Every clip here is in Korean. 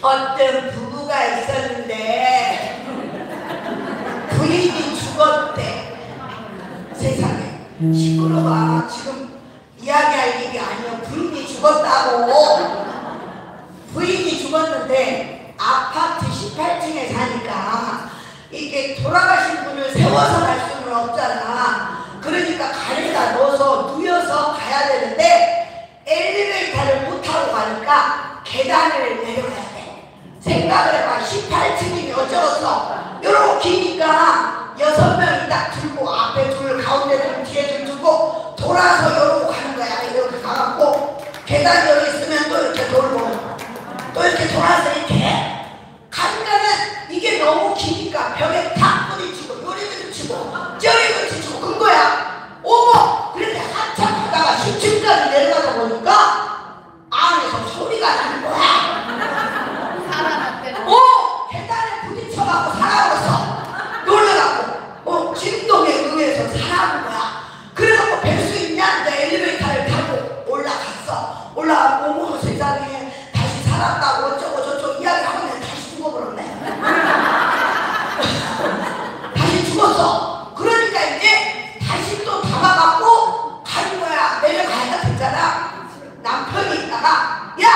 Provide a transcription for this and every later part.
어떤 부부가 있었는데 부인이 죽었대. 세상에 시끄러워. 지금 이야기할 일이 아니야. 부인이 죽었다고. 부인이 죽었는데 아파트 18층에 사니까 이게 돌아가신 분을 세워서 갈 수는 없잖아. 그러니까 가려다 넣어서 누워서 가야 되는데 엘리베이터를 못 타고 가니까 계단을 내려가야 돼. 생각을 해봐. 18층이면 어쩌겠어. 요렇게 기니까 6명이 딱 들고 앞에 둘, 가운데 둘, 뒤에 둘 두고 돌아서 요러고 가는 거야. 이렇게 가갖고 계단이 여기 있으면 또 이렇게 돌고 또 이렇게 돌아서 이렇게 가면은 이게 너무 기니까 벽에 탁 부딪히고 요리도 치고 저리도 치고 큰 거야. 어머! 그런데 한참 가다가 10층까지 내려가다 보니까 안에서 소리가 나는 거야. 계단에 부딪혀갖고 살아버렸어. 놀라갖고 진동에 의해서 살아온 거야. 그래갖고 뵐 수 있냐? 이제 엘리베이터를 타고 올라갔어. 올라가고 어머 세상에 다시 살았다고 어쩌고 저쩌고 이야기하고 내가 다시 죽어버렸네. 다시 죽었어. 그러니까 이제 다시 또 잡아갖고 가는 거야. 내려가야 되잖아. 남편이 있다가 야!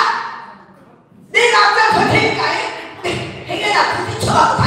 내가 앞장설 테니까 행여나 부딪혀갖고